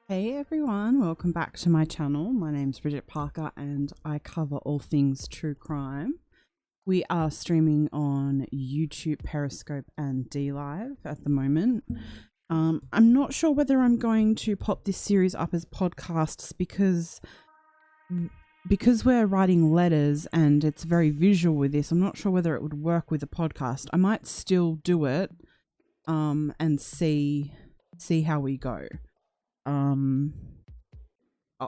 Hey everyone, welcome back to my channel. My name's Bridget Parker and I cover all things true crime. We are streaming on YouTube, Periscope and DLive at the moment. I'm not sure whether I'm going to pop this series up as podcasts because we're writing letters and it's very visual with this. I'm not sure whether it would work with a podcast. I might still do it and see how we go.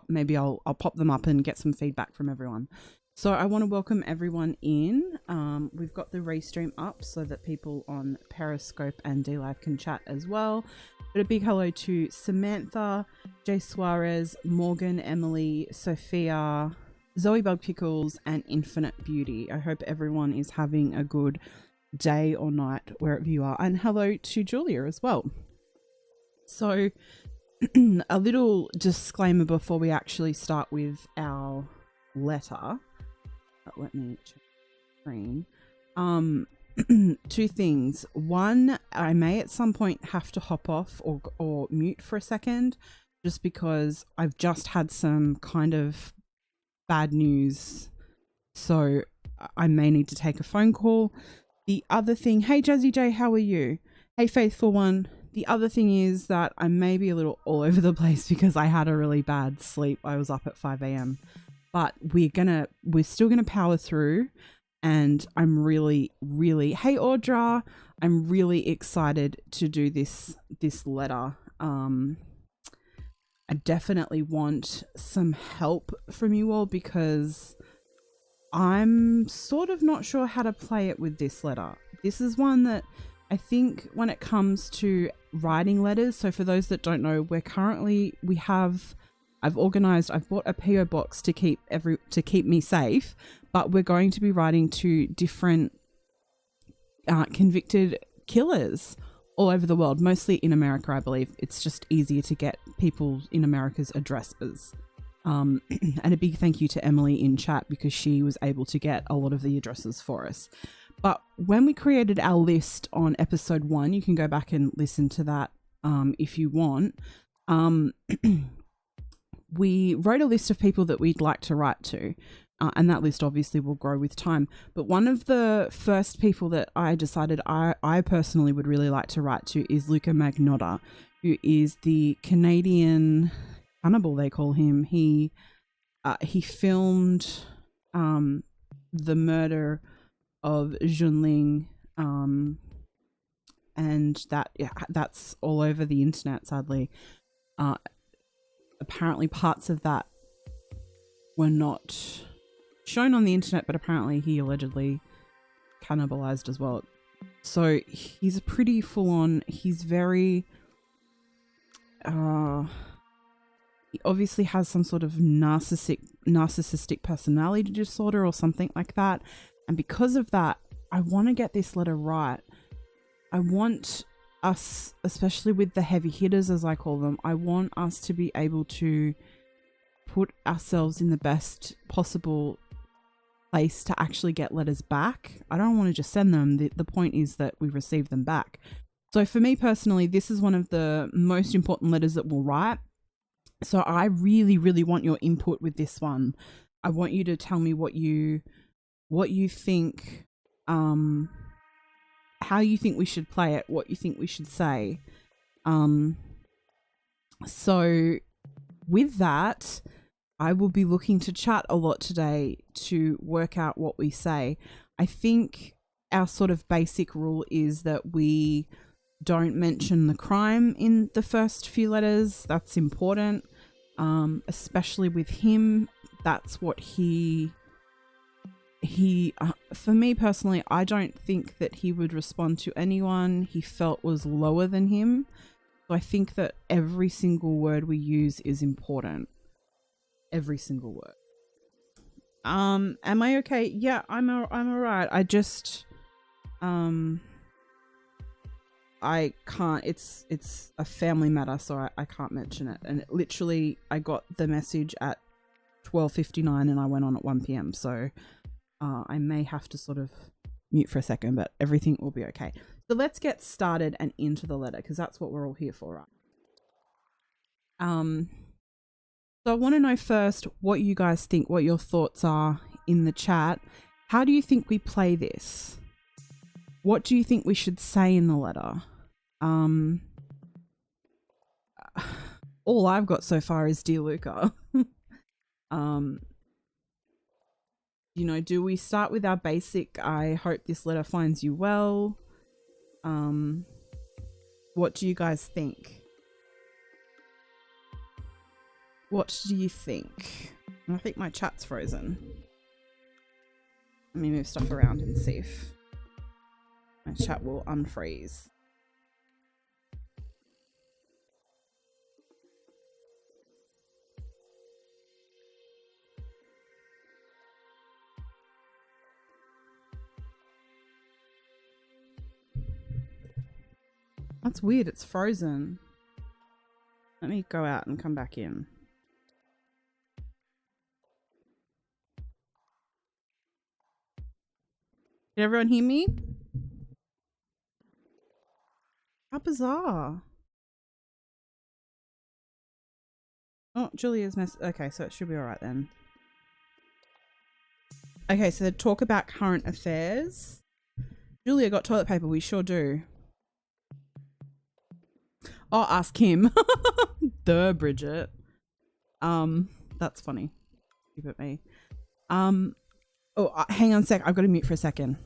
Maybe I'll pop them up and get some feedback from everyone. So I want to welcome everyone in. We've got the restream up so that people on Periscope and DLive can chat as well. But a big hello to Samantha, Jay Suarez, Morgan, Emily, Sophia, Zoe Bug Pickles, and Infinite Beauty. I hope everyone is having a good day or night wherever you are. And hello to Julia as well. So a little disclaimer before we actually start with our letter. Let me check the screen. Two things. One, I may at some point have to hop off or mute for a second just because I've just had some kind of bad news. So I may need to take a phone call. The other thing, hey Jazzy J, how are you? Hey Faithful One. The other thing is that I may be a little all over the place because I had a really bad sleep. I was up at 5 a.m. But we're still gonna power through, and I'm really, hey Audra, I'm really excited to do this letter. I definitely want some help from you all because I'm sort of not sure how to play it with this letter. This is one that I think when it comes to writing letters, so for those that don't know, I've bought a PO box to keep me safe, but we're going to be writing to different convicted killers all over the world, mostly in America, I believe. It's just easier to get people in America's addresses. And a big thank you to Emily in chat because she was able to get a lot of the addresses for us. But when we created our list on episode 1, you can go back and listen to that if you want. We wrote a list of people that we'd like to write to, and that list obviously will grow with time. But one of the first people that I decided I personally would really like to write to is Luka Magnotta, who is the Canadian cannibal, they call him. He filmed the murder of Junling, and that's all over the internet, sadly. Apparently parts of that were not shown on the internet, but apparently he allegedly cannibalized as well. So he's pretty full on. He's very he obviously has some sort of narcissistic personality disorder or something like that. And because of that, I want to get this letter right. I want us, especially with the heavy hitters, as I call them, I want us to be able to put ourselves in the best possible place to actually get letters back. I don't want to just send them. The point is that we receive them back. So for me personally, this is one of the most important letters that we'll write. So I really, really want your input with this one. I want you to tell me what you think, how you think we should play it, what you think we should say. So with that, I will be looking to chat a lot today to work out what we say. I think our sort of basic rule is that we don't mention the crime in the first few letters. That's important, especially with him. That's what he for me personally, I don't think that he would respond to anyone he felt was lower than him. So I think that every single word we use is important. Every single word. Am I okay? Yeah, I'm all right. I just I can't, it's a family matter, so I can't mention it. And literally I got the message at 12:59 and I went on at 1 p.m. So I may have to sort of mute for a second, but everything will be okay. So let's get started and into the letter because that's what we're all here for, right? So I want to know first what you guys think, what your thoughts are in the chat. How do you think we play this? What do you think we should say in the letter? All I've got so far is Dear Luka. You know, do we start with our basic, I hope this letter finds you well? What do you guys think? What do you think? I think my chat's frozen. Let me move stuff around and see if my chat will unfreeze. That's weird, it's frozen. Let me go out and come back in. Did everyone hear me? How bizarre. Oh, Julia's okay, so it should be alright then. Okay, so talk about current affairs. Julia got toilet paper, we sure do. Oh, ask him. The Bridget. That's funny. Keep it me. Oh, hang on a sec. I've got to mute for a second.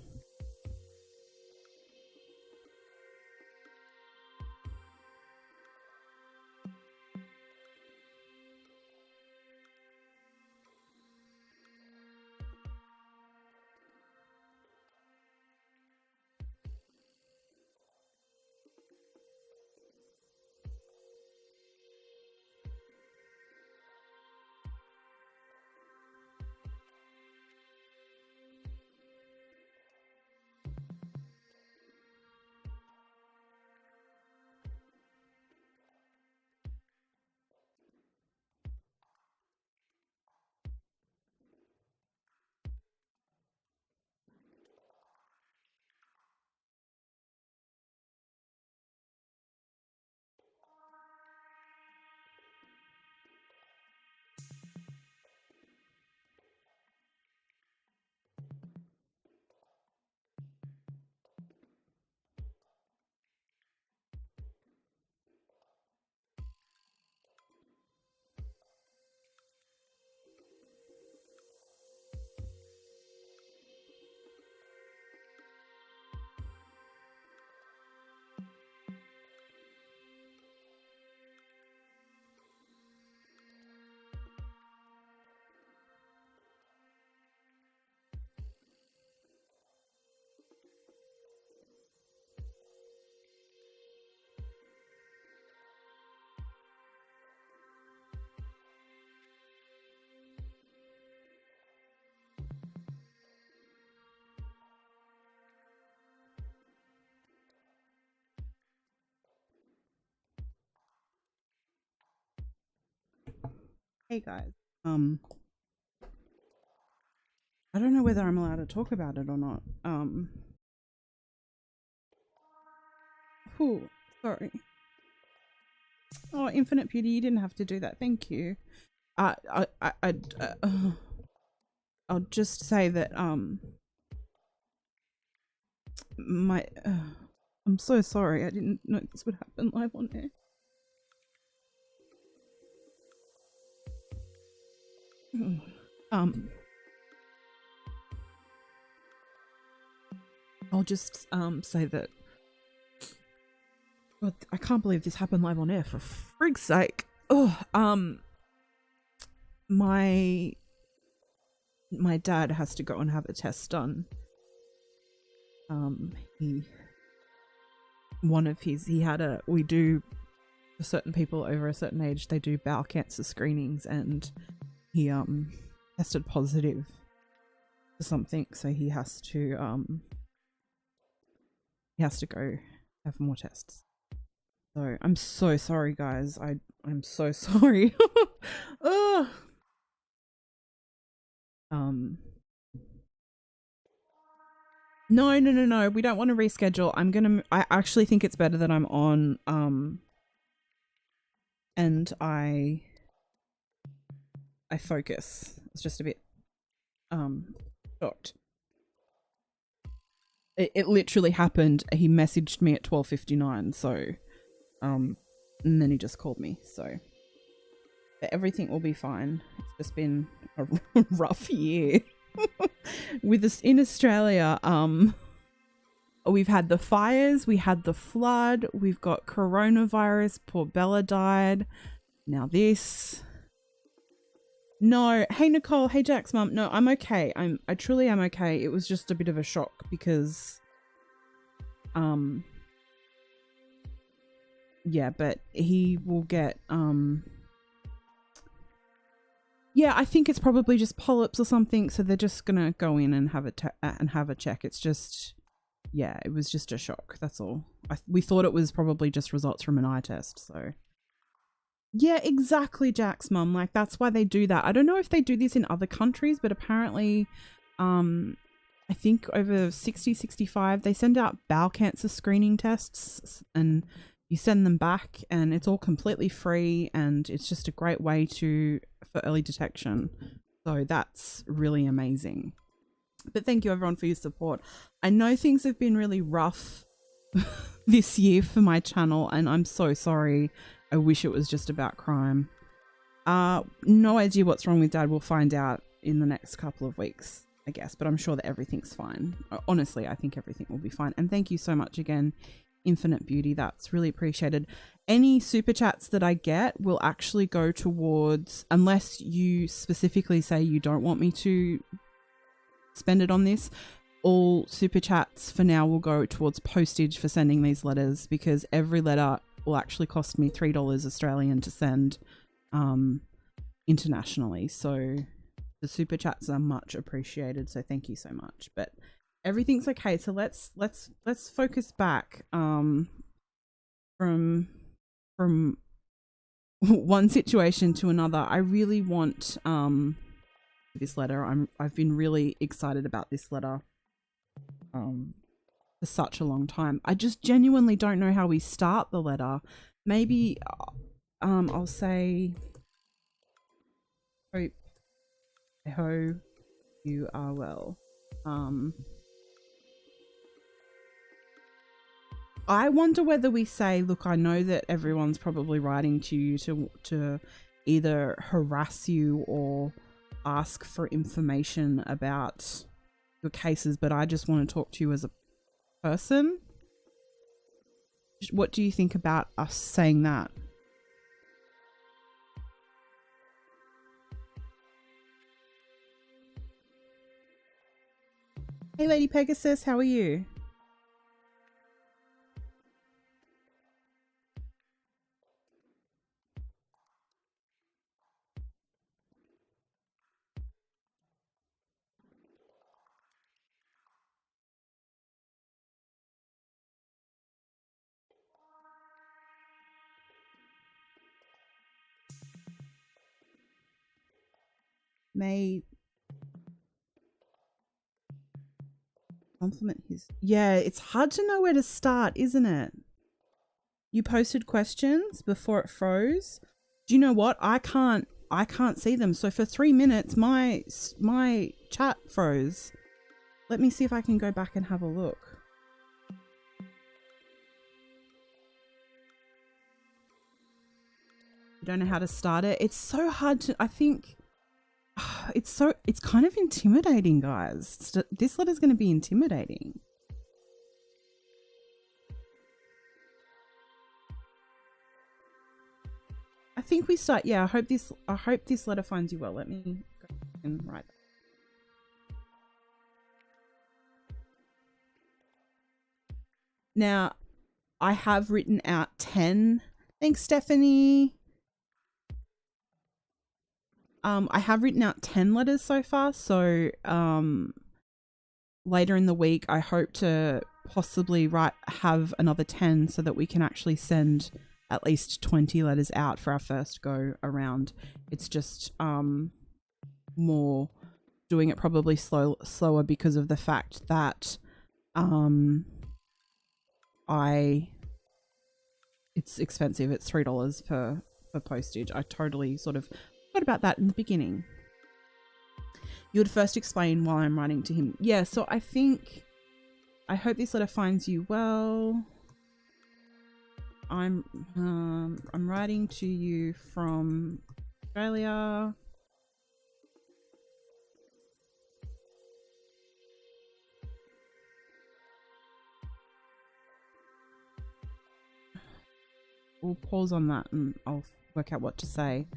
Hey guys. I don't know whether I'm allowed to talk about it or not. Ooh, sorry. Oh, Infinite Beauty, you didn't have to do that. Thank you. I'll just say that I'm so sorry. I didn't know this would happen live on air. I'll just say that. God, I can't believe this happened live on air, for frig's sake. Oh, my dad has to go and have a test done. We do, for certain people over a certain age, they do bowel cancer screenings, and he tested positive for something, so he has to go have more tests. So I'm so sorry, guys. I'm so sorry. Oh. No. We don't want to reschedule. I actually think it's better that I'm on and I focus. It's just a bit shocked. It literally happened. He messaged me at 12:59, so and then he just called me. So but everything will be fine. It's just been a rough year. With this in Australia, we've had the fires, we had the flood, we've got coronavirus, poor Bella died. Now this. No, hey Nicole, hey Jack's mum. No, I'm okay. I truly am okay. It was just a bit of a shock because yeah, but he will get yeah, I think it's probably just polyps or something, so they're just going to go in and have a check. It's just yeah, it was just a shock. That's all. We thought it was probably just results from an eye test, so yeah, exactly, Jack's mum. Like, that's why they do that. I don't know if they do this in other countries, but apparently, I think over 60, 65, they send out bowel cancer screening tests and you send them back and it's all completely free and it's just a great way for early detection. So that's really amazing. But thank you everyone for your support. I know things have been really rough this year for my channel and I'm so sorry. I wish it was just about crime. No idea what's wrong with Dad. We'll find out in the next couple of weeks, I guess. But I'm sure that everything's fine. Honestly, I think everything will be fine. And thank you so much again, Infinite Beauty. That's really appreciated. Any super chats that I get will actually go towards, unless you specifically say you don't want me to spend it on this, all super chats for now will go towards postage for sending these letters, because every letter will actually cost me $3 Australian to send internationally. So the super chats are much appreciated. So thank you so much. But everything's okay. So let's focus back from one situation to another. I really want this letter. I've been really excited about this letter for such a long time. I just genuinely don't know how we start the letter. Maybe I'll say, I hope you are well. I wonder whether we say, look, I know that everyone's probably writing to you to either harass you or ask for information about your cases, but I just want to talk to you as a person. What do you think about us saying that? Hey Lady Pegasus, how are you? May compliment his... Yeah, it's hard to know where to start, isn't it? You posted questions before it froze. Do you know what? I can't see them. So for 3 minutes, my chat froze. Let me see if I can go back and have a look. I don't know how to start it. It's so hard to... I think... It's kind of intimidating, guys. This letter's going to be intimidating. I think we start. Yeah, I hope this letter finds you well. Let me go and write that. Now, I have written out 10. Thanks, Stephanie. I have written out 10 letters so far, so later in the week I hope to possibly have another 10 so that we can actually send at least 20 letters out for our first go around. It's just more doing it probably slower because of the fact that it's expensive. It's $3 per for postage. I totally sort of forgot about that in the beginning. You would first explain while I'm writing to him. Yeah, so I hope this letter finds you well. I'm writing to you from Australia. We'll pause on that and I'll work out what to say.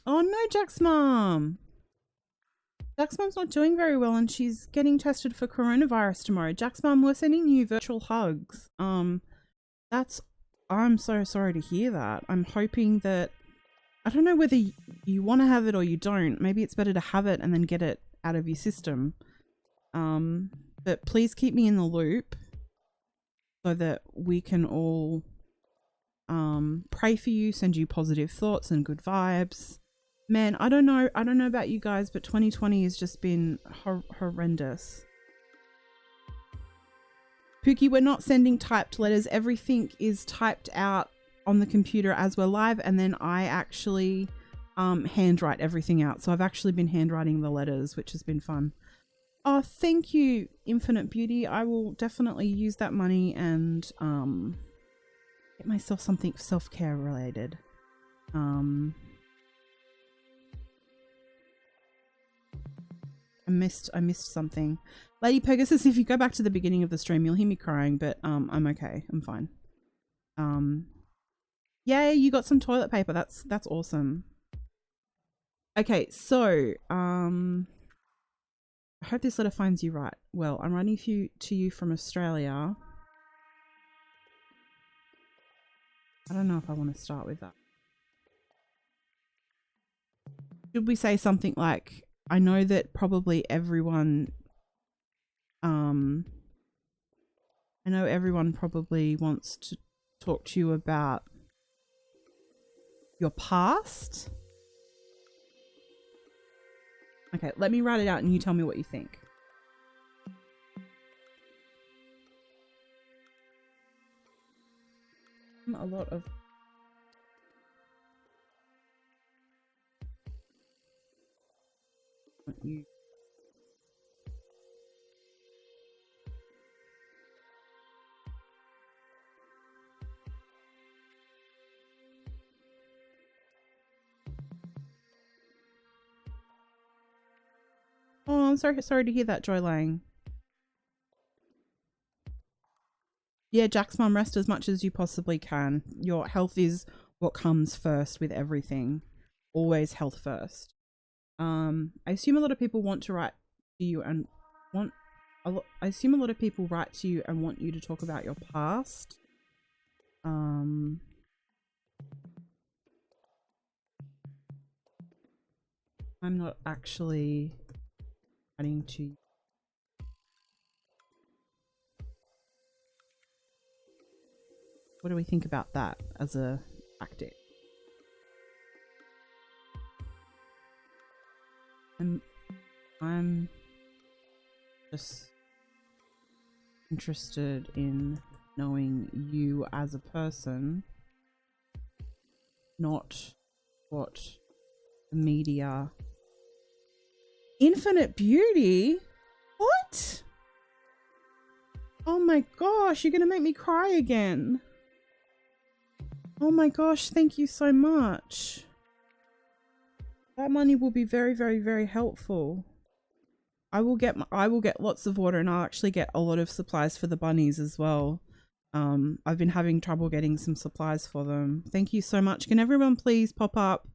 Oh no, Jack's mom. Jack's mom's not doing very well and she's getting tested for coronavirus tomorrow. Jack's mom, we're sending you virtual hugs. I'm so sorry to hear that. I'm hoping that, I don't know whether you want to have it or you don't. Maybe it's better to have it and then get it out of your system. But please keep me in the loop so that we can all pray for you, send you positive thoughts and good vibes. Man, I don't know about you guys, but 2020 has just been horrendous. Pookie, we're not sending typed letters. Everything is typed out on the computer as we're live, and then I actually handwrite everything out. So I've actually been handwriting the letters, which has been fun. Oh, thank you, Infinite Beauty. I will definitely use that money and get myself something self-care related. I missed something. Lady Pegasus, if you go back to the beginning of the stream, you'll hear me crying, but I'm okay. I'm fine. Yay, you got some toilet paper. That's awesome. Okay, so I hope this letter finds you right. Well, I'm writing to you from Australia. I don't know if I want to start with that. Should we say something like, I know that probably everyone, I know everyone probably wants to talk to you about your past. Okay, let me write it out and you tell me what you think. A lot of you. Oh, I'm sorry to hear that, Joy Lang. Yeah, Jack's mum, rest as much as you possibly can. Your health is what comes first with everything. Always health first. I assume a lot of people want to write to you and I assume a lot of people write to you and want you to talk about your past. I'm not actually writing to you. What do we think about that as a tactic? I'm just interested in knowing you as a person, not what the media. Infinite Beauty? What? Oh my gosh, you're gonna make me cry again. Oh my gosh, thank you so much. That money will be very, very, very helpful. I will get lots of water and I'll actually get a lot of supplies for the bunnies as well. I've been having trouble getting some supplies for them. Thank you so much. Can everyone please pop up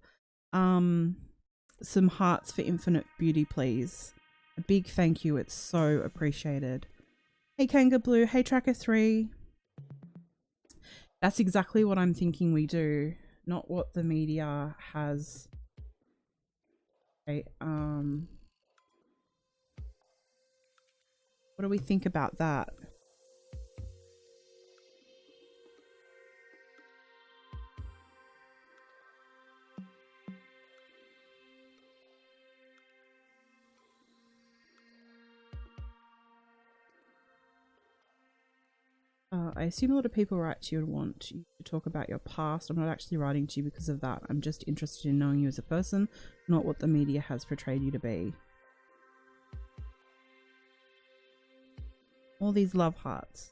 some hearts for Infinite Beauty, please? A big thank you. It's so appreciated. Hey Kanga Blue. Hey Tracker 3. That's exactly what I'm thinking we do. Not what the media has. Okay, what do we think about that? I assume a lot of people write to you and want you to talk about your past. I'm not actually writing to you because of that. I'm just interested in knowing you as a person, not what the media has portrayed you to be. All these love hearts.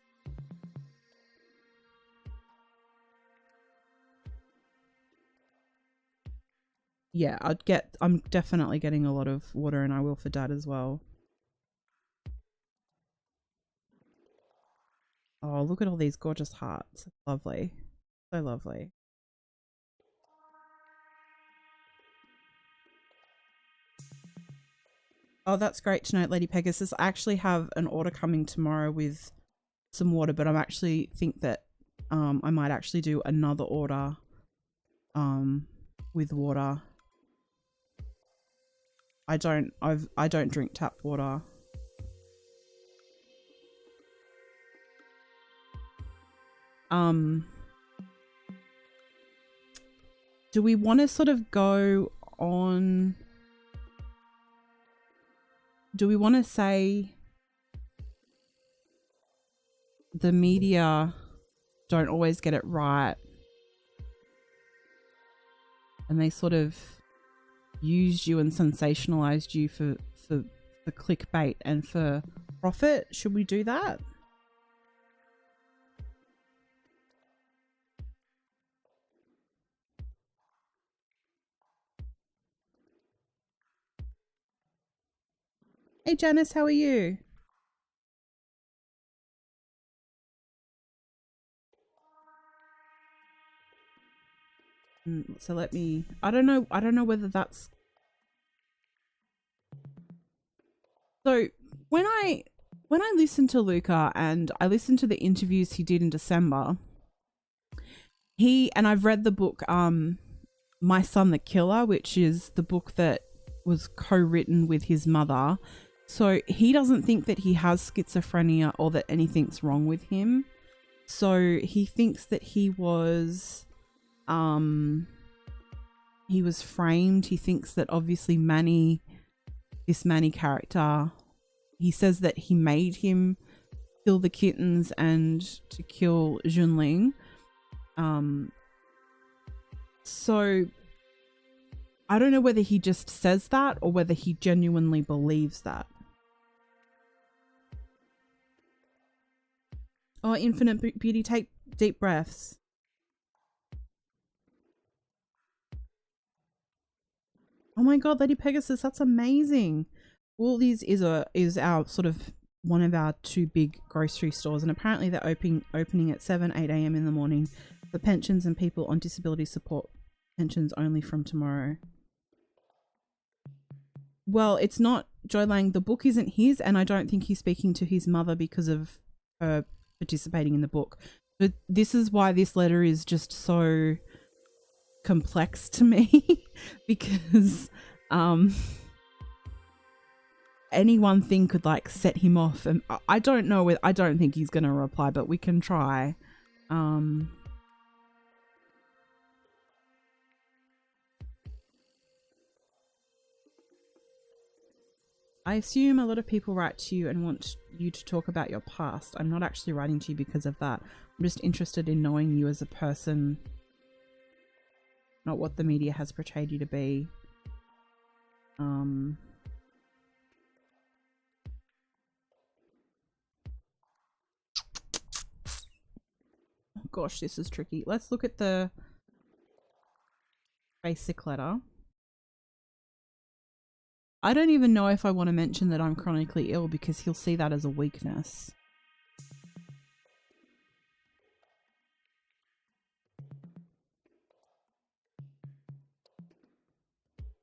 Yeah, I'm definitely getting a lot of water, and I will for Dad as well. Oh, look at all these gorgeous hearts. Lovely. So lovely. Oh, that's great to know, Lady Pegasus. I actually have an order coming tomorrow with some water, but I'm actually think that I might actually do another order with water. I don't drink tap water. Do we want to sort of go on? Do we want to say the media don't always get it right, and they sort of used you and sensationalized you for clickbait and for profit? Should we do that? Hey Janice, how are you? So let me, I don't know whether that's, so when I listened to Luka and I listened to the interviews he did in December, and I've read the book My Son the Killer, which is the book that was co-written with his mother. So he doesn't think that he has schizophrenia or that anything's wrong with him. So he thinks that he was framed. He thinks that obviously this Manny character, he says that he made him kill the kittens and to kill Junling. So I don't know whether he just says that or whether he genuinely believes that. Oh, Infinite Beauty, take deep breaths. Oh my God, Lady Pegasus, that's amazing. Woolies is our sort of one of our two big grocery stores, and apparently they're opening at 8 a.m. in the morning for pensions and people on disability support pensions only from tomorrow. Well, it's not, Joy Lang, the book isn't his, and I don't think he's speaking to his mother because of her participating in the book. But this is why this letter is just so complex to me because any one thing could like set him off, and I don't know, I don't think he's gonna reply, but we can try. I assume a lot of people write to you and want you to talk about your past. I'm not actually writing to you because of that. I'm just interested in knowing you as a person, not what the media has portrayed you to be. Oh gosh, this is tricky. Let's look at the basic letter. I don't even know if I want to mention that I'm chronically ill because he'll see that as a weakness.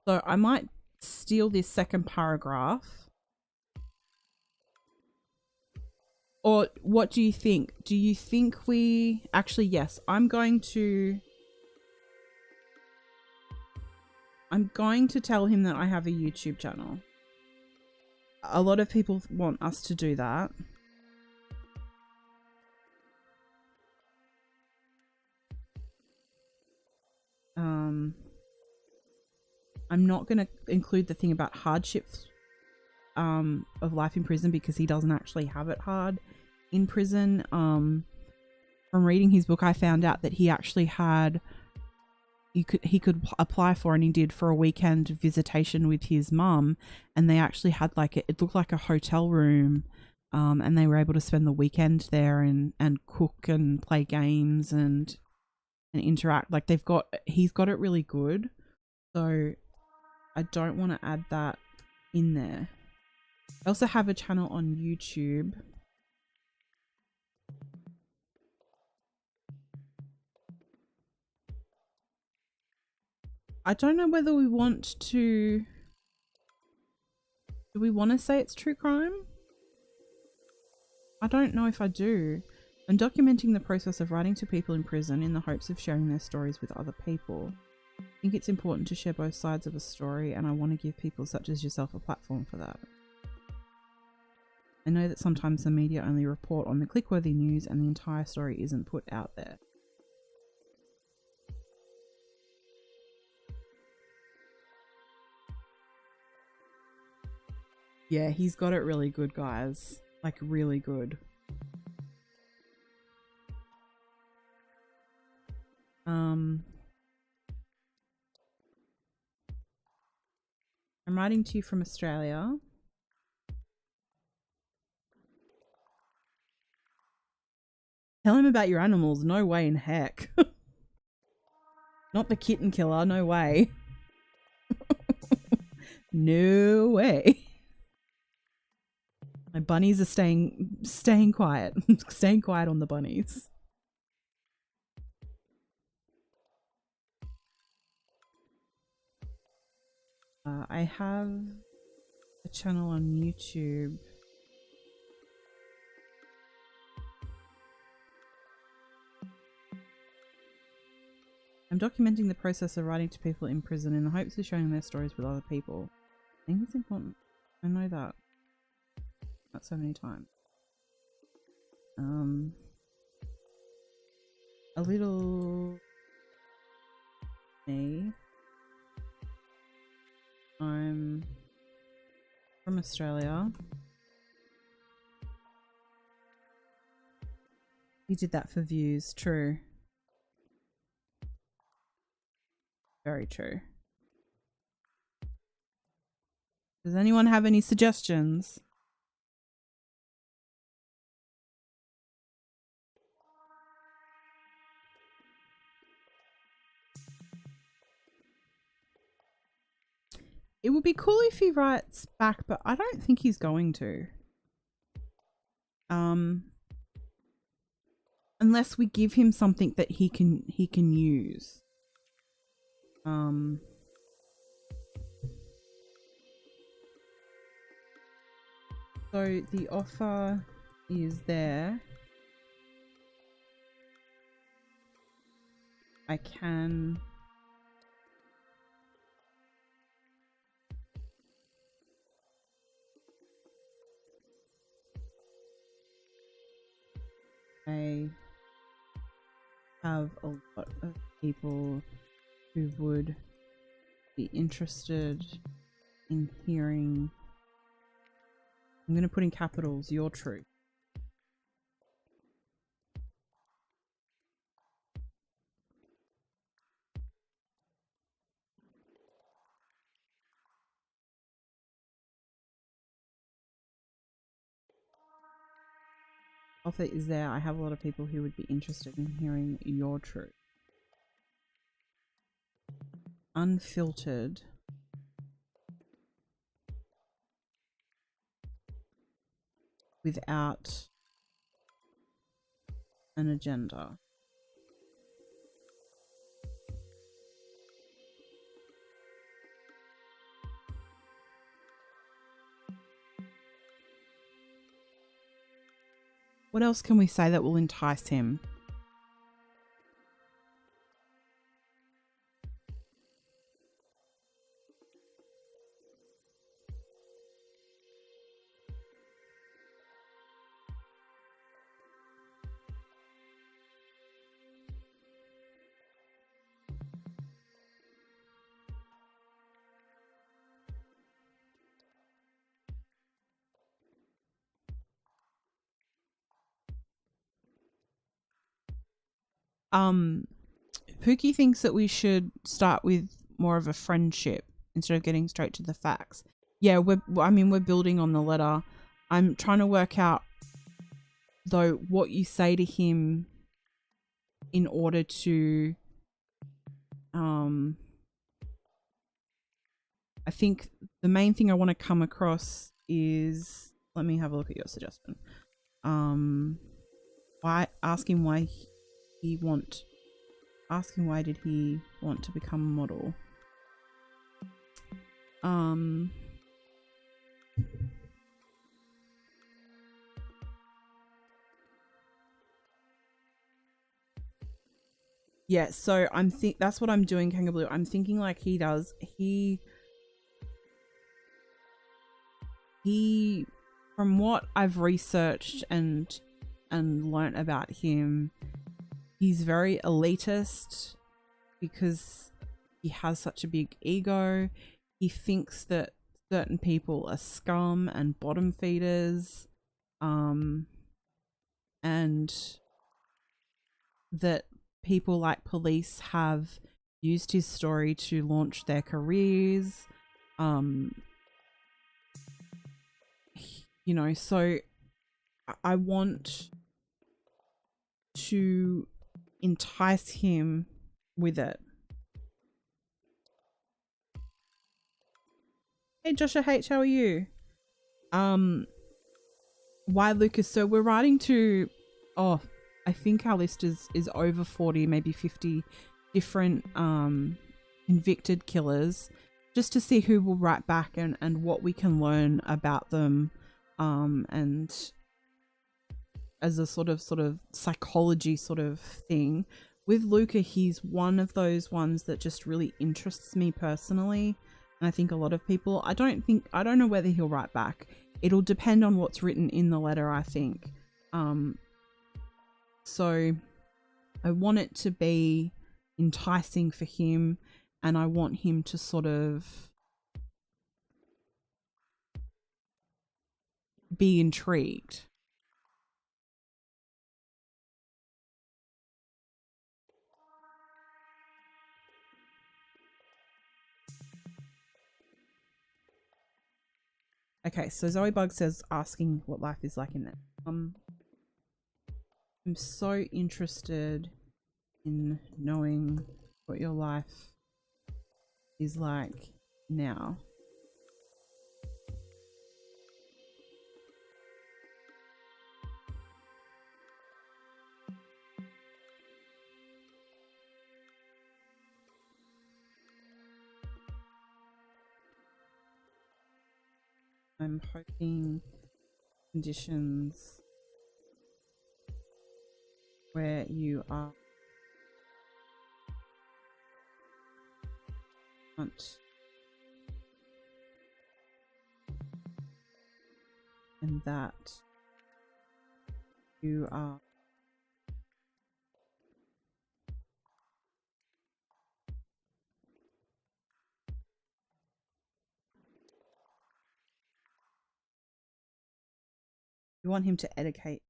So I might steal this second paragraph. Or what do you think? Do you think we... Actually, yes. I'm going to tell him that I have a YouTube channel. A lot of people want us to do that. I'm not going to include the thing about hardships of life in prison because he doesn't actually have it hard in prison. from reading his book, I found out that he actually had, he could apply for, and he did, for a weekend visitation with his mum, and they actually had like it looked like a hotel room, and they were able to spend the weekend there and cook and play games and interact. Like he's got it really good, so I don't want to add that in there. I also have a channel on YouTube. I don't know whether we want to... Do we want to say it's true crime? I don't know if I do. I'm documenting the process of writing to people in prison in the hopes of sharing their stories with other people. I think it's important to share both sides of a story, and I want to give people such as yourself a platform for that. I know that sometimes the media only report on the click-worthy news and the entire story isn't put out there. Yeah, he's got it really good, guys. Like, really good. I'm writing to you from Australia. Tell him about your animals. No way in heck. Not the kitten killer. No way. No way. My bunnies are staying quiet. Staying quiet on the bunnies. I have a channel on YouTube. I'm documenting the process of writing to people in prison in the hopes of sharing their stories with other people. I think it's important. I know that. Not so many times. A little me. I'm from Australia. You did that for views. True. Very true. Does anyone have any suggestions? It would be cool if he writes back, but I don't think he's going to. Unless we give him something that he can use. So the offer is there. I can have a lot of people who would be interested in hearing, I'm going to put in capitals, your truth. Offer is there. I have a lot of people who would be interested in hearing your truth. Unfiltered. Without an agenda. What else can we say that will entice him? Pookie thinks that we should start with more of a friendship instead of getting straight to the facts. Yeah, we're building on the letter. I'm trying to work out though what you say to him in order to I think the main thing I want to come across is, let me have a look at your suggestion. Ask him why did he want to become a model? Yeah, so that's what I'm doing, Kangaroo. I'm thinking like he does. He from what I've researched and learnt about him, he's very elitist because he has such a big ego. He thinks that certain people are scum and bottom feeders, and that people like police have used his story to launch their careers. You know, so I want to entice him with it. Hey Joshua H, how are you? Why Lucas? So we're writing to, I think our list is over 40, maybe 50 different convicted killers, just to see who will write back and what we can learn about them, and as a sort of psychology sort of thing. With Luca, he's one of those ones that just really interests me personally. And I think a lot of people, I don't know whether he'll write back. It'll depend on what's written in the letter, I think. So I want it to be enticing for him, and I want him to sort of be intrigued. Okay, so Zoe Bug says asking what life is like in there. I'm so interested in knowing what your life is like now. I'm hoping conditions where you are and that you are you want him to educate.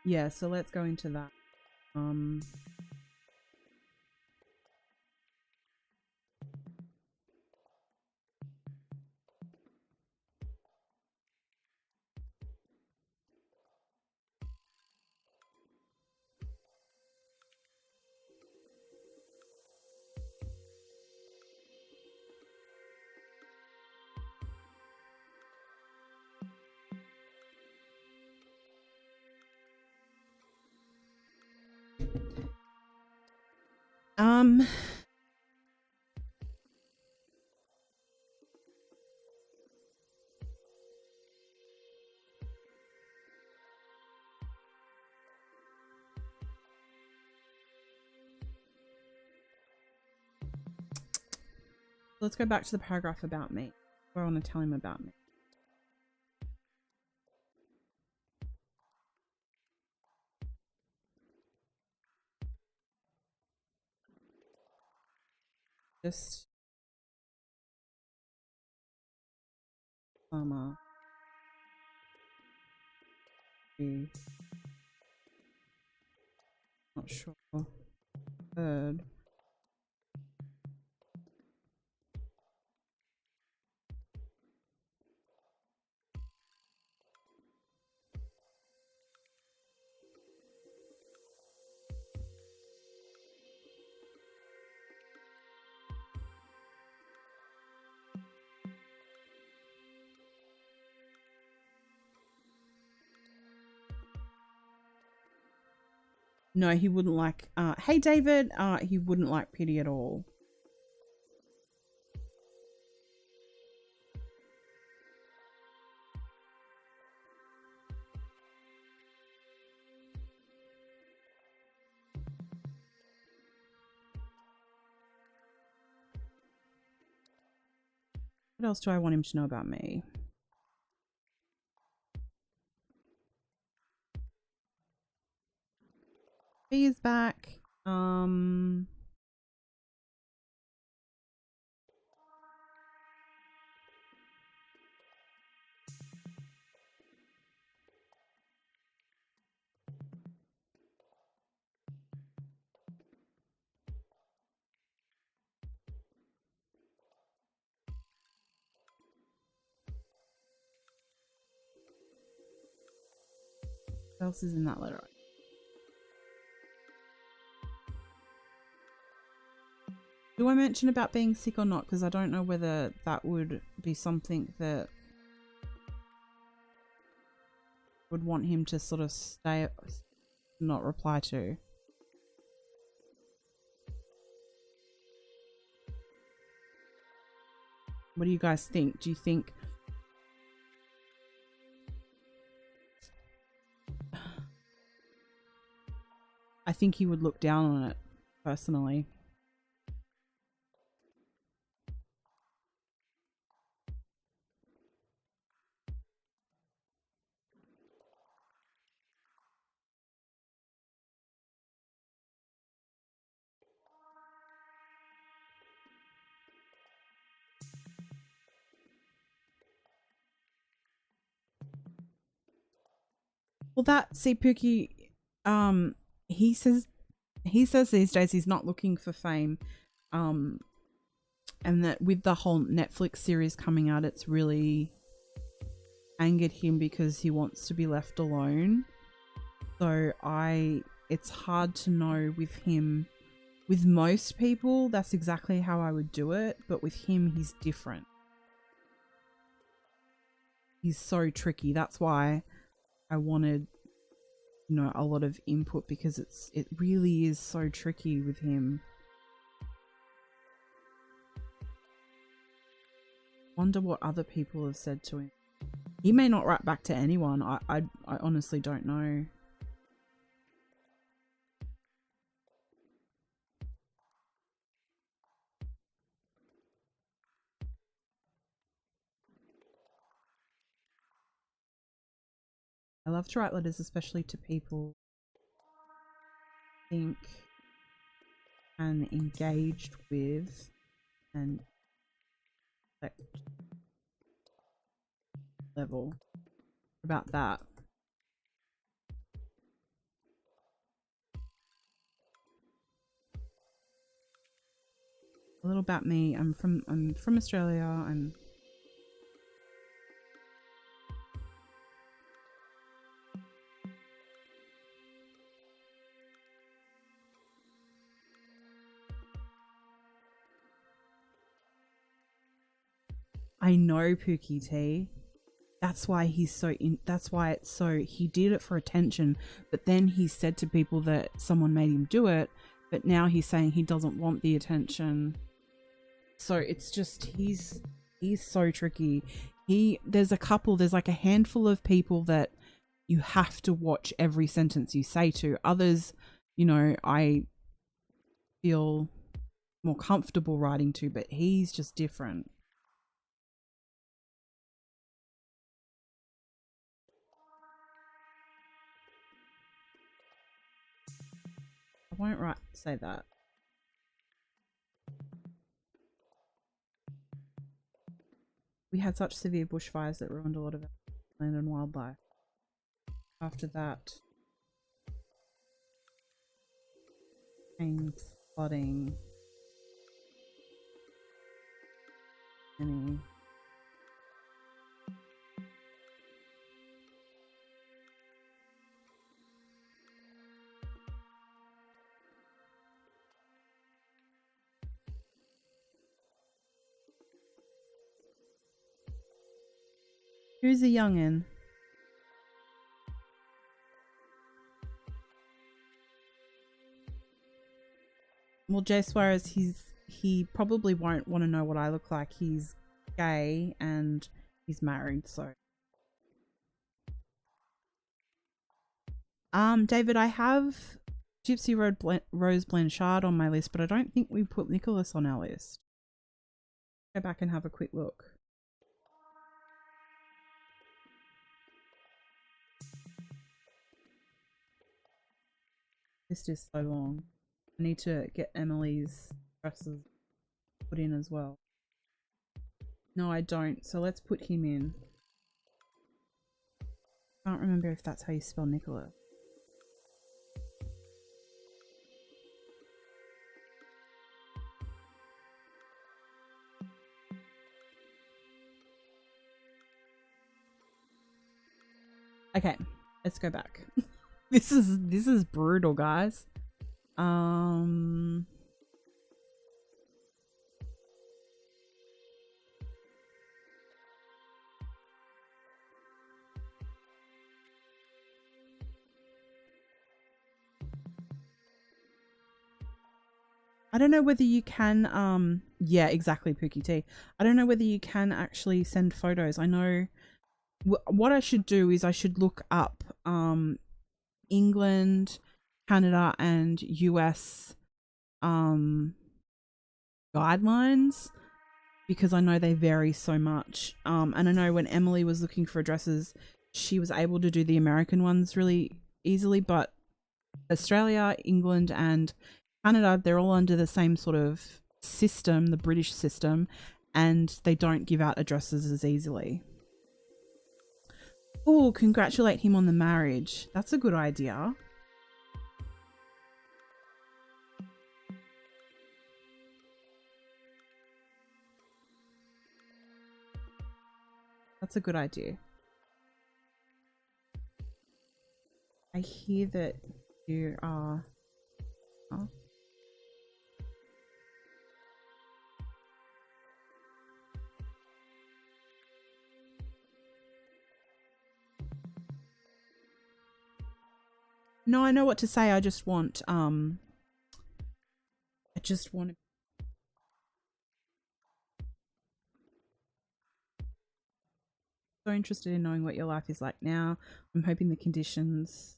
Yeah, so let's go into that. Let's go back to the paragraph about me. I want to tell him about me. Just sure. Third. No, he wouldn't like, hey David, he wouldn't like pity at all. What else do I want him to know about me? He is back. What else is in that letter? Do I mention about being sick or not? Because I don't know whether that would be something that would want him to sort of stay, not reply to. What do you guys think? Do you think I think he would look down on it personally. Well, that, see, Pookie, he says these days he's not looking for fame, and that with the whole Netflix series coming out, it's really angered him because he wants to be left alone. So it's hard to know with him. With most people, that's exactly how I would do it, but with him, he's different. He's so tricky. That's why I wanted, you know, a lot of input, because it really is so tricky with him. Wonder what other people have said to him. He may not write back to anyone. I honestly don't know. I love to write letters, especially to people I think and engaged with and level about that. A little about me. I'm from Australia. I know, Pookie T. That's why he's so that's why it's so, he did it for attention, but then he said to people that someone made him do it, but now he's saying he doesn't want the attention. So it's just, he's so tricky. There's like a handful of people that you have to watch every sentence you say to. Others, you know, I feel more comfortable writing to, but he's just different. I won't say that. We had such severe bushfires that ruined a lot of land and wildlife. After that, Pain, flooding. Any. Who's a youngin? Well, Jay Suarez, he probably won't want to know what I look like. He's gay and he's married, so. David, I have Gypsy Rose Blanchard on my list, but I don't think we put Nicholas on our list. Go back and have a quick look. This is so long. I need to get Emily's dresses put in as well. No, I don't. So let's put him in. I can't remember if that's how you spell Nicholas. Okay, let's go back. This is brutal, guys. I don't know whether you can, yeah, exactly, Pookie T. I don't know whether you can actually send photos. I know what I should do is I should look up, England, Canada, and US, guidelines, because I know they vary so much. And I know when Emily was looking for addresses, she was able to do the American ones really easily, but Australia, England, and Canada, they're all under the same sort of system, the British system, and they don't give out addresses as easily. Oh, congratulate him on the marriage. That's a good idea. That's a good idea. I hear that you are... Oh. No, I know what to say. I just want to... So interested in knowing what your life is like now. I'm hoping the conditions...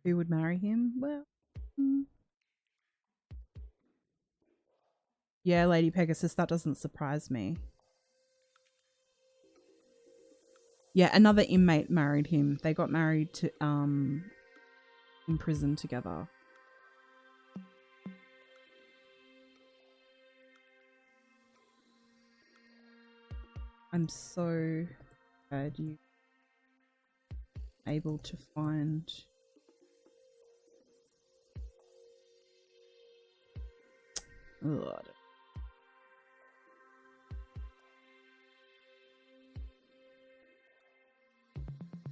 Who would marry him? Well... Yeah, Lady Pegasus, that doesn't surprise me. Yeah, another inmate married him. They got married to in prison together. I'm so glad you able to find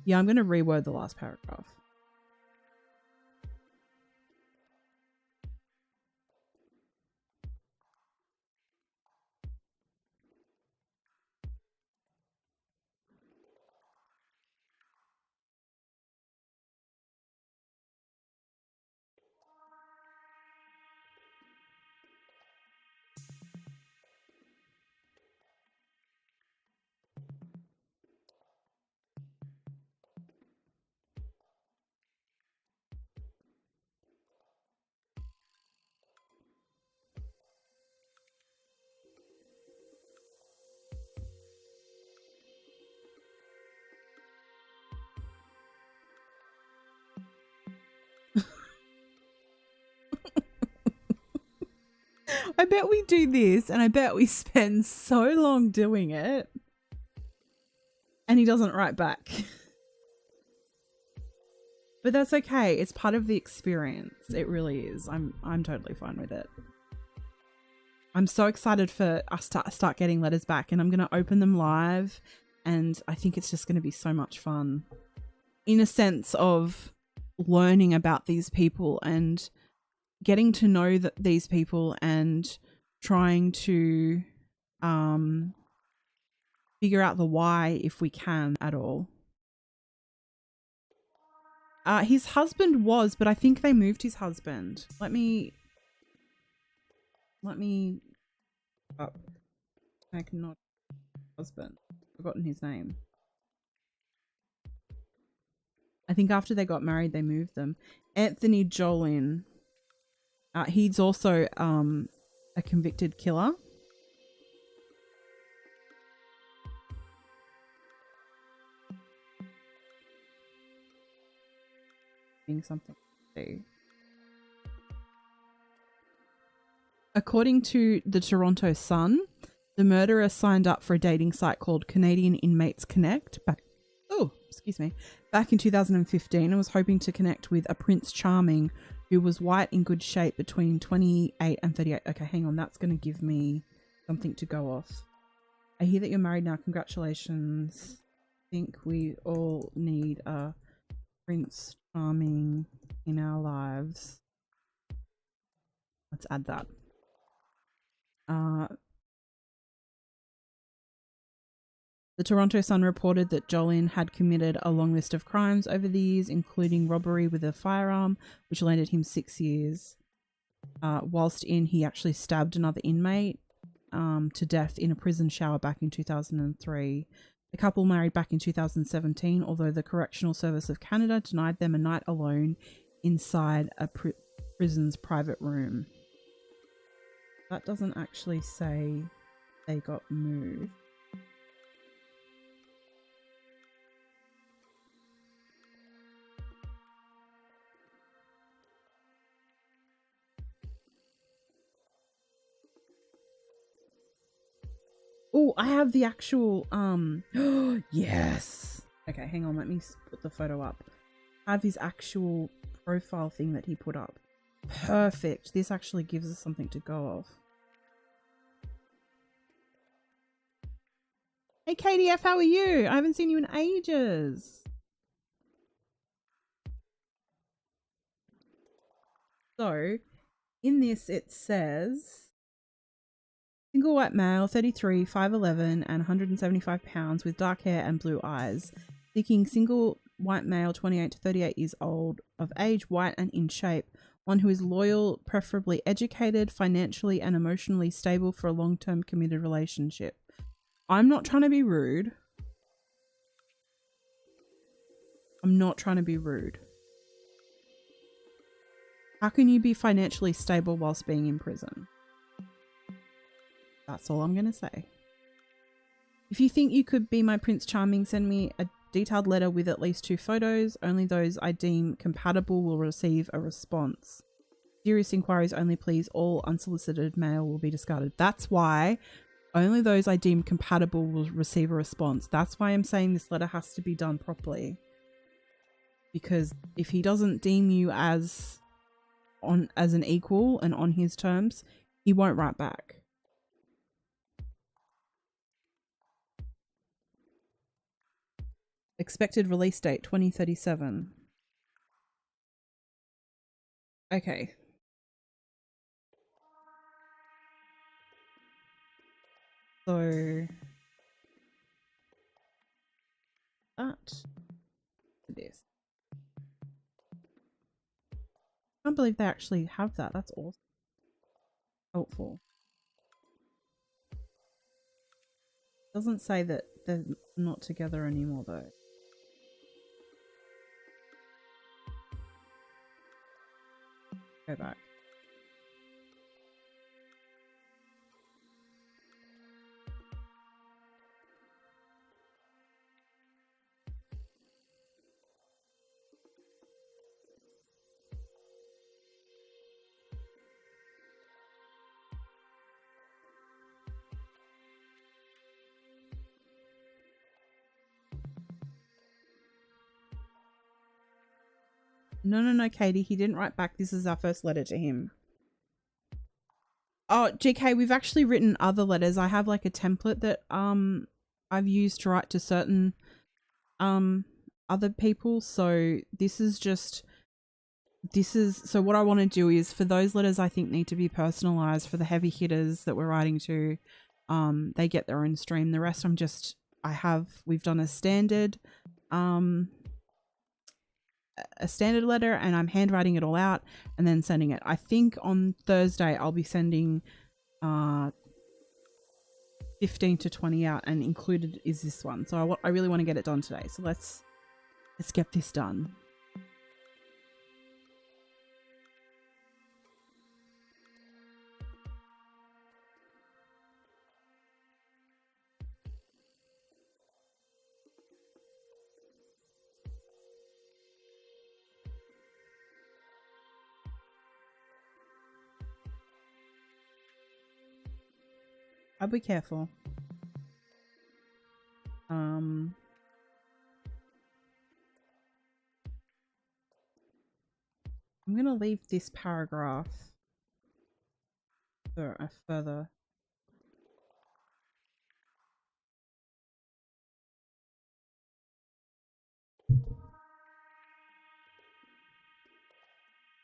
Yeah, I'm going to reword the last paragraph. I bet we do this and I bet we spend so long doing it and he doesn't write back. But that's okay. It's part of the experience. It really is. I'm totally fine with it. I'm so excited for us to start getting letters back, and I'm going to open them live, and I think it's just going to be so much fun in a sense of learning about these people and getting to know these people and trying to figure out the why if we can at all. His husband was, but I think they moved his husband. Let me I cannot husband. Forgotten his name. I think after they got married, they moved them. Anthony Jolin. He's also a convicted killer. Being something to do. According to the Toronto Sun, the murderer signed up for a dating site called Canadian Inmates Connect back in 2015 and was hoping to connect with a Prince Charming who was white in good shape between 28 and 38. Okay, hang on. That's going to give me something to go off. I hear that you're married now. Congratulations. I think we all need a Prince Charming in our lives. Let's add that. The Toronto Sun reported that Jolin had committed a long list of crimes over the years, including robbery with a firearm, which landed him 6 years. Whilst he actually stabbed another inmate to death in a prison shower back in 2003. The couple married back in 2017, although the Correctional Service of Canada denied them a night alone inside a prison's private room. That doesn't actually say they got moved. Oh, I have the actual, yes. Okay, hang on. Let me put the photo up. I have his actual profile thing that he put up. Perfect. This actually gives us something to go off. Hey, KDF, how are you? I haven't seen you in ages. So, in this, it says... Single white male, 33, 5'11", and 175 pounds with dark hair and blue eyes. Seeking single white male, 28 to 38 years old, of age, white and in shape. One who is loyal, preferably educated, financially and emotionally stable for a long-term committed relationship. I'm not trying to be rude. I'm not trying to be rude. How can you be financially stable whilst being in prison? That's all I'm going to say. If you think you could be my Prince Charming, send me a detailed letter with at least 2 photos. Only those I deem compatible will receive a response. Serious inquiries only, please. All unsolicited mail will be discarded. That's why only those I deem compatible will receive a response. That's why I'm saying this letter has to be done properly. Because if he doesn't deem you as an equal and on his terms, he won't write back. Expected release date 2037. Okay. So that this. I can't believe they actually have that. That's awesome. Helpful. Doesn't say that they're not together anymore though. Go back. No, Katie. He didn't write back. This is our first letter to him. Oh, GK, we've actually written other letters. I have like a template that I've used to write to certain other people. So so what I want to do is for those letters I think need to be personalized for the heavy hitters that we're writing to, they get their own stream. The rest we've done a standard letter and I'm handwriting it all out and then sending it. I think on Thursday I'll be sending 15 to 20 out, and included is this one. So I really want to get it done today. So let's get this done. I'll be careful. I'm going to leave this paragraph for a further.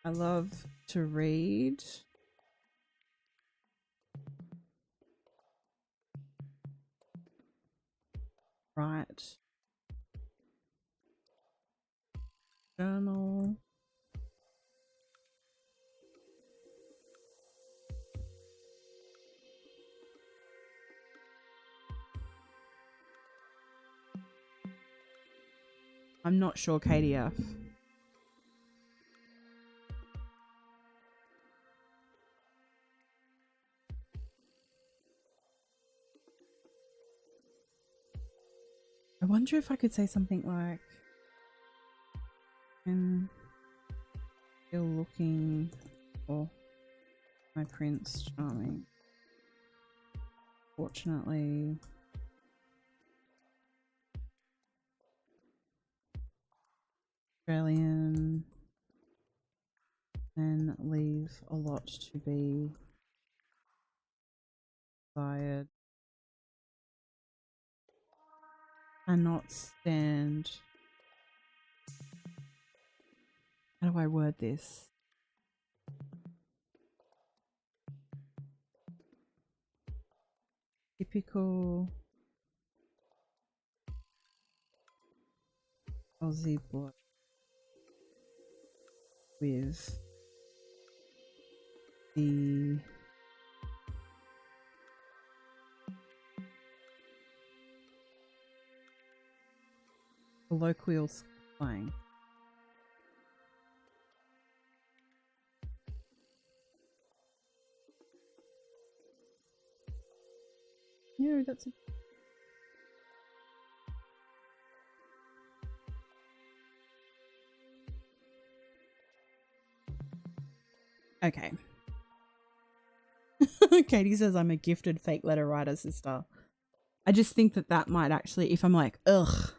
I love to read. Write. Journal. I'm not sure, KDF. I wonder if I could say something like, I'm still looking for my Prince Charming. Fortunately, Australian men leave a lot to be desired. Cannot stand. How do I word this? Typical Aussie boy with the colloquial slang. No, that's a... Okay. Katie says I'm a gifted fake letter writer, sister. I just think that might actually, if I'm like, ugh.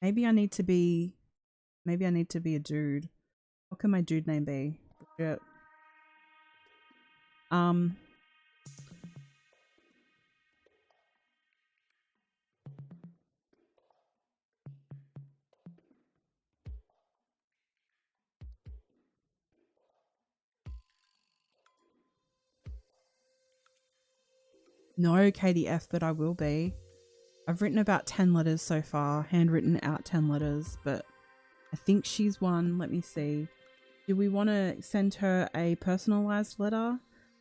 Maybe I need to be a dude. What can my dude name be? Legit. No, KDF, but I will be. I've written about 10 letters so far, handwritten out 10 letters, but I think she's one. Let me see. Do we want to send her a personalized letter?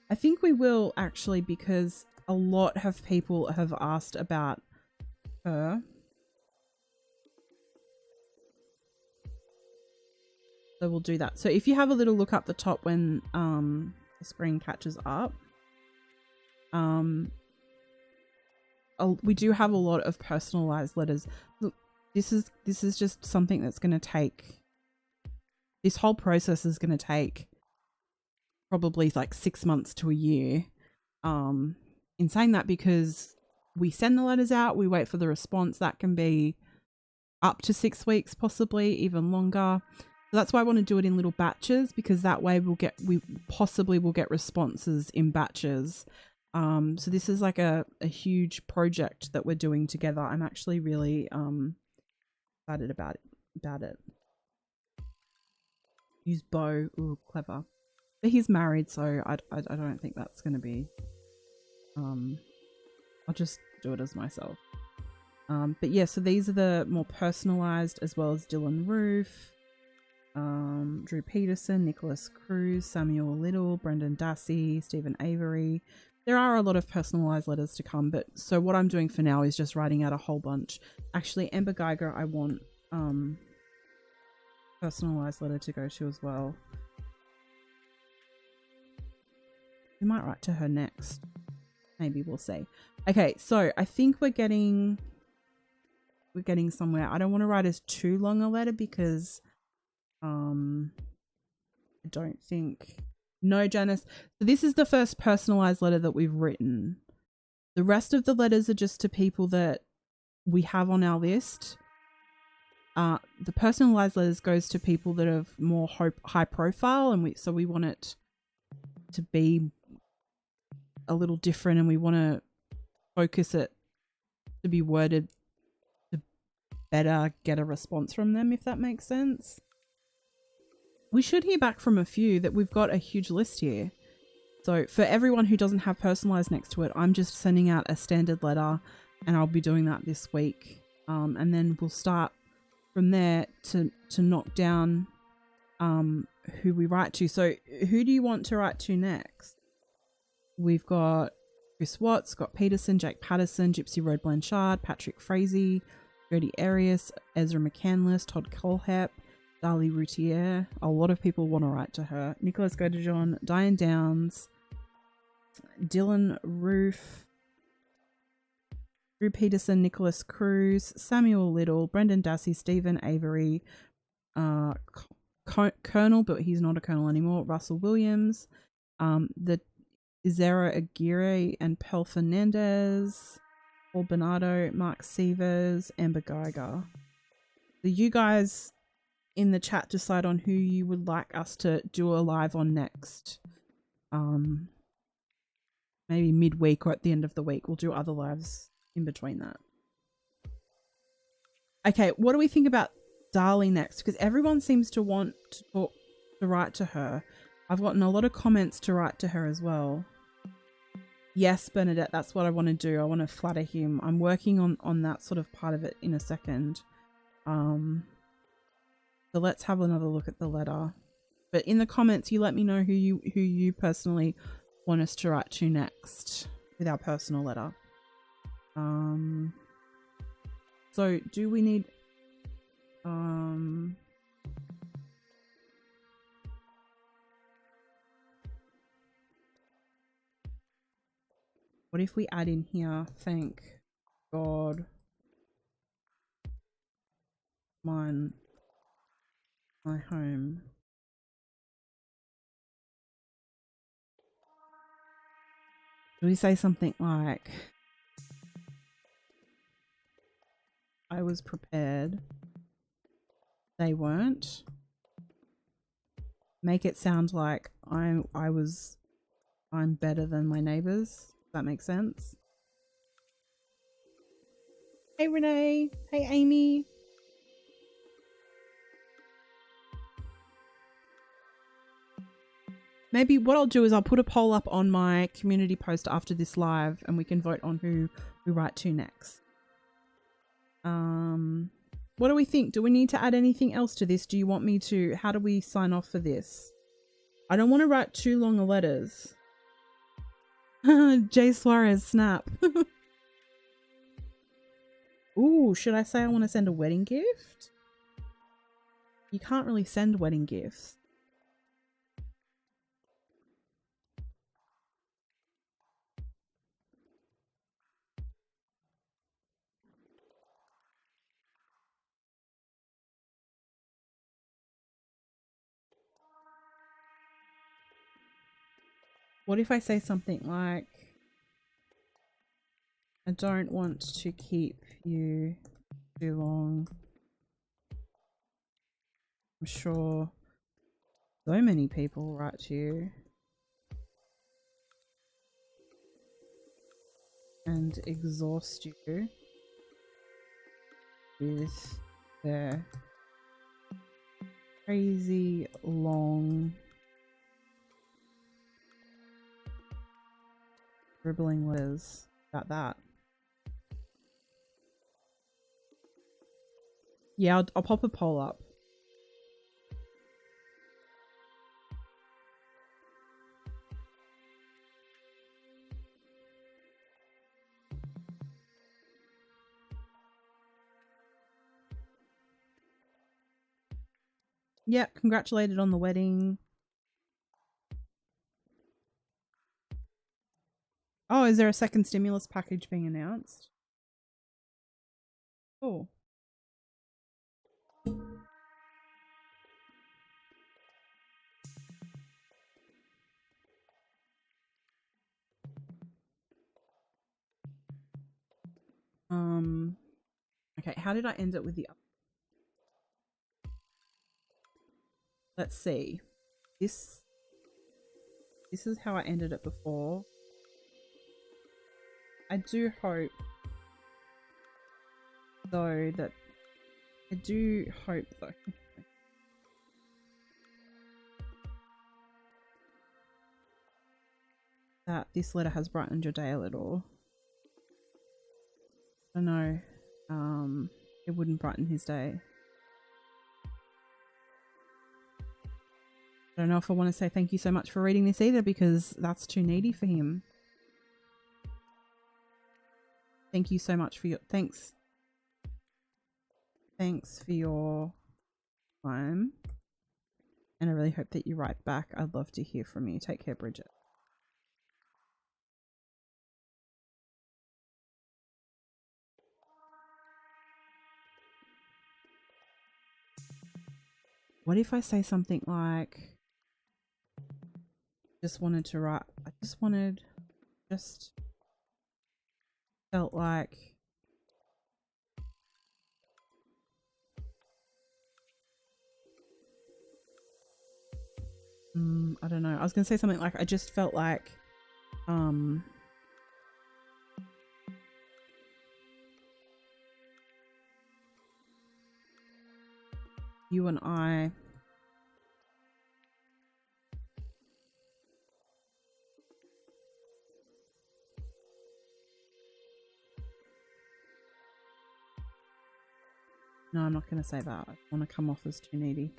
I think we will actually, because a lot of people have asked about her. So we'll do that. So if you have a little look up the top when the screen catches up, we do have a lot of personalized letters. Look, this is just something that's going to take, this whole process is going to take probably like 6 months to a year. In saying that, because we send the letters out, we wait for the response. That can be up to 6 weeks, possibly even longer. So that's why I want to do it in little batches, because that way we possibly will get responses in batches. So this is like a huge project that we're doing together. I'm actually really excited about it. Use Bo. Ooh, clever. But he's married, so I don't think that's going to be... I'll just do it as myself. But yeah, so these are the more personalized, as well as Dylan Roof, Drew Peterson, Nicholas Cruz, Samuel Little, Brendan Dassey, Stephen Avery. There are a lot of personalized letters to come, but so what I'm doing for now is just writing out a whole bunch. Actually, Amber Geiger, I want personalized letter to go to as well. We might write to her next. Maybe, we'll see. Okay, so I think we're getting somewhere. I don't want to write as too long a letter because I don't think... No, Janice. So this is the first personalized letter that we've written. The rest of the letters are just to people that we have on our list. The personalized letters goes to people that have more high profile, and so we want it to be a little different, and we want to focus it to be worded to better get a response from them, if that makes sense. We should hear back from a few. That we've got a huge list here. So for everyone who doesn't have personalized next to it, I'm just sending out a standard letter, and I'll be doing that this week. And then we'll start from there to knock down who we write to. So who do you want to write to next? We've got Chris Watts, Scott Peterson, Jake Patterson, Gypsy Road Blanchard, Patrick Frazee, Jody Arias, Ezra McCandless, Todd Colehep, Dali Routier. A lot of people want to write to her. Nicholas Godejohn, Diane Downs, Dylan Roof, Drew Peterson, Nicholas Cruz, Samuel Little, Brendan Dassey, Stephen Avery, Colonel, but he's not a colonel anymore, Russell Williams, the Izera Aguirre and Pel Fernandez, Paul Bernardo, Mark Sievers, Amber Geiger. So you guys in the chat decide on who you would like us to do a live on next. Maybe midweek or at the end of the week. We'll do other lives in between that. Okay, what do we think about Dali next? Because everyone seems to want to write to her. I've gotten a lot of comments to write to her as well. Yes, Bernadette, that's what I want to do. I want to flatter him. I'm working on that sort of part of it in a second. So let's have another look at the letter. But in the comments, you let me know who you personally want us to write to next with our personal letter. So do we need what if we add in here, thank God my home. Do we say something like, I was prepared, they weren't? Make it sound like I'm better than my neighbors. Does that make sense? Hey Renee, hey Amy. Maybe what I'll do is I'll put a poll up on my community post after this live, and we can vote on who we write to next. What do we think? Do we need to add anything else to this? Do you want me to? How do we sign off for this? I don't want to write too long a letters. Jay Suarez, snap. Ooh, should I say I want to send a wedding gift? You can't really send wedding gifts. What if I say something like, I don't want to keep you too long. I'm sure so many people write to you and exhaust you with their crazy long scribbling letters about that. Yeah, I'll pop a poll up. Yeah, congratulated on the wedding. Oh, is there a second stimulus package being announced? Oh. Okay, how did I end it with the... Let's see. This is how I ended it before. I do hope, though, that... I do hope, though... that this letter has brightened your day a little. I know. It wouldn't brighten his day. I don't know if I want to say thank you so much for reading this either, because that's too needy for him. Thank you so much for your... Thanks for your time. And I really hope that you write back. I'd love to hear from you. Take care, Bridget. What if I say something like, just felt like I don't know. I was going to say something like, I just felt like you and I No, I'm not going to say that. I want to come off as too needy.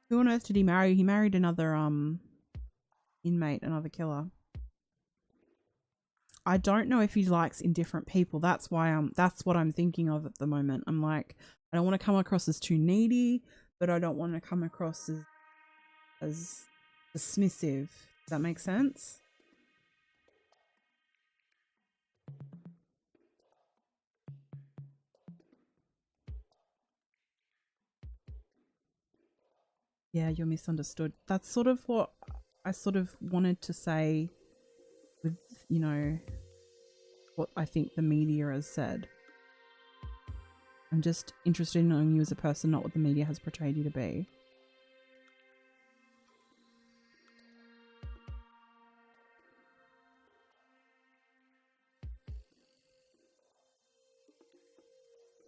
Who on earth did he marry? He married another inmate, another killer. I don't know if he likes indifferent people. That's why that's what I'm thinking of at the moment. I'm like, I don't want to come across as too needy, but I don't want to come across as dismissive. Does that make sense? Yeah, you're misunderstood. That's sort of what I sort of wanted to say with, you know, what I think the media has said. I'm just interested in knowing you as a person, not what the media has portrayed you to be.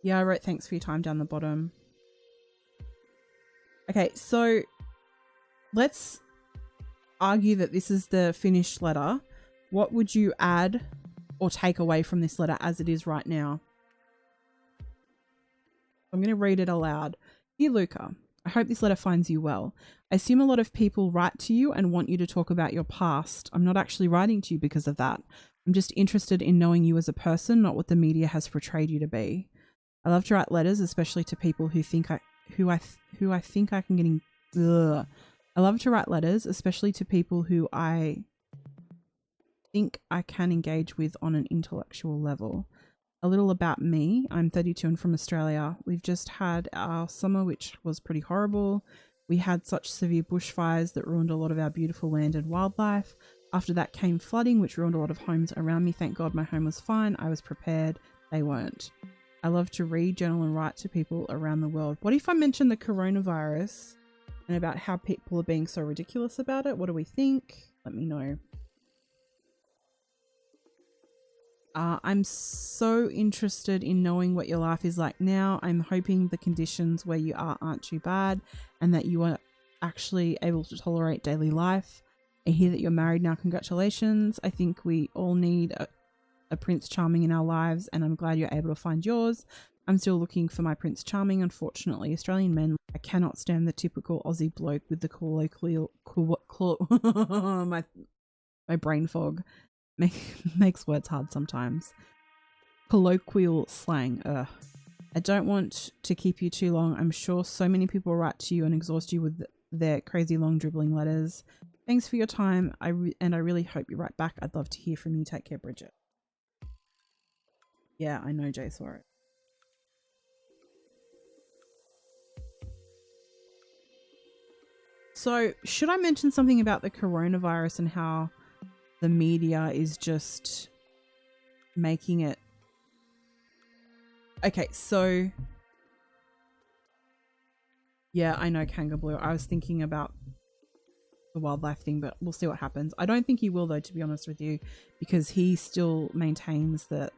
Yeah, I wrote thanks for your time down the bottom. Okay, so let's argue that this is the finished letter. What would you add or take away from this letter as it is right now? I'm going to read it aloud. Dear Luka, I hope this letter finds you well. I assume a lot of people write to you and want you to talk about your past. I'm not actually writing to you because of that. I'm just interested in knowing you as a person, not what the media has portrayed you to be. I love to write letters, especially to people who I think I can get in. Ugh. I love to write letters, especially to people who I think I can engage with on an intellectual level. A little about me. I'm 32 and from Australia. We've just had our summer, which was pretty horrible. We had such severe bushfires that ruined a lot of our beautiful land and wildlife. After that came flooding, which ruined a lot of homes around me. Thank God my home was fine. I was prepared. They weren't. I love to read, journal, and write to people around the world. What if I mention the coronavirus and about how people are being so ridiculous about it? What do we think? Let me know. I'm so interested in knowing what your life is like now. I'm hoping the conditions where you are aren't too bad and that you are actually able to tolerate daily life. I hear that you're married now. Congratulations. I think we all need a Prince Charming in our lives, and I'm glad you're able to find yours. I'm still looking for my Prince Charming. Unfortunately, Australian men, I cannot stand the typical Aussie bloke with the colloquial my brain fog makes words hard sometimes. Colloquial slang. I don't want to keep you too long. I'm sure so many people write to you and exhaust you with their crazy long dribbling letters. Thanks for your time. I really hope you write back. I'd love to hear from you. Take care, Bridget. Yeah, I know Jay saw it. So, should I mention something about the coronavirus and how the media is just making it... Okay, so... Yeah, I know Kanga Blue. I was thinking about the wildlife thing, but we'll see what happens. I don't think he will, though, to be honest with you, because he still maintains that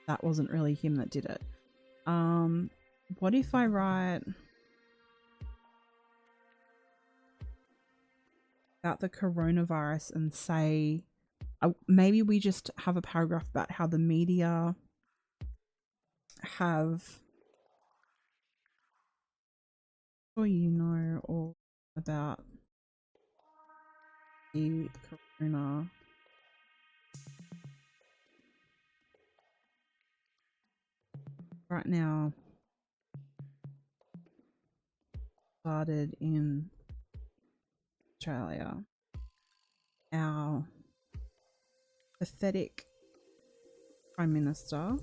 that wasn't really him that did it. What if I write about the coronavirus and say, maybe we just have a paragraph about how the media have, or you know, all about the corona right now started in Australia. Our pathetic Prime Minister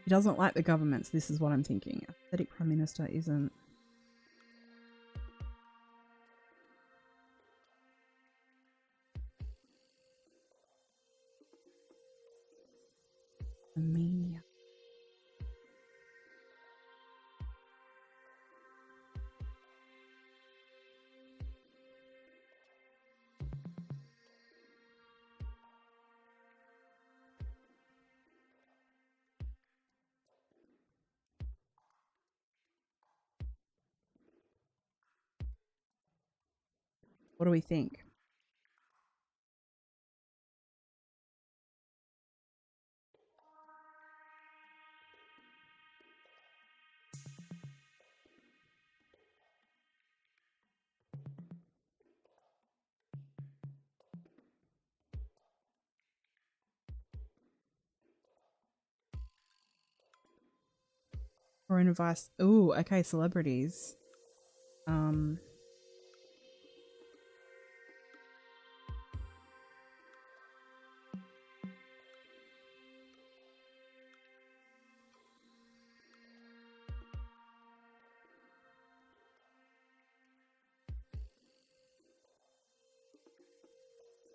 he doesn't like the governments. This is what I'm thinking. A pathetic Prime Minister isn't the media. What do we think? Coronavirus. Ooh, okay, celebrities.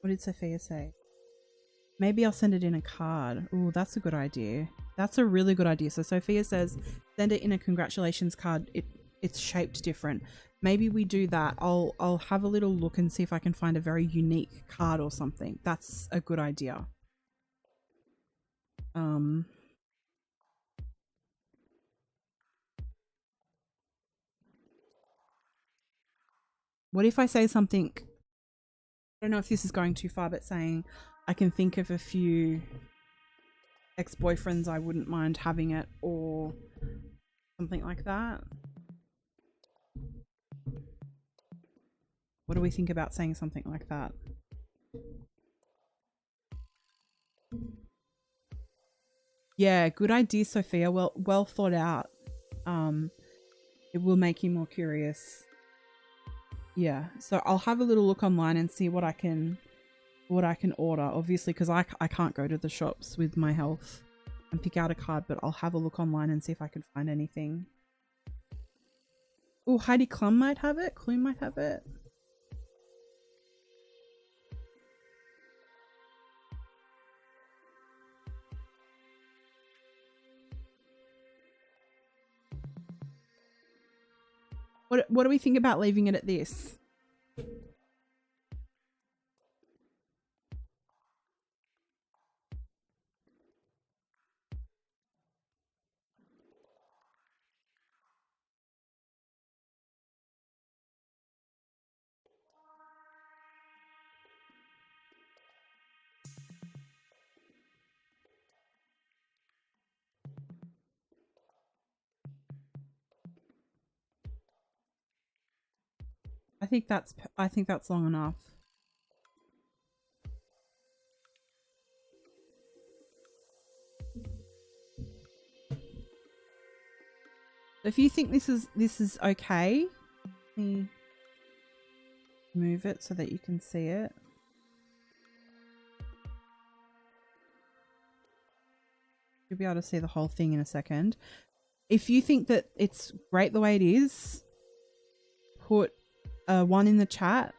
What did Sophia say? Maybe I'll send it in a card. Ooh, that's a good idea. That's a really good idea. So Sophia says, send it in a congratulations card. It's shaped different. Maybe we do that. I'll have a little look and see if I can find a very unique card or something. That's a good idea. What if I say something, I don't know if this is going too far, but saying I can think of a few ex-boyfriends I wouldn't mind having it, or something like that. What do we think about saying something like that? Yeah, good idea, Sophia. Well thought out. It will make you more curious. Yeah, so I'll have a little look online and see what I can what I can order, obviously, because I can't go to the shops with my health and pick out a card, but I'll have a look online and see if I can find anything. Oh, Heidi Klum might have it. Klum might have it. What do we think about leaving it at this? I think that's long enough. If you think this is okay, let me move it so that you can see it. You'll be able to see the whole thing in a second. If you think that it's great the way it is, put a 1 in the chat.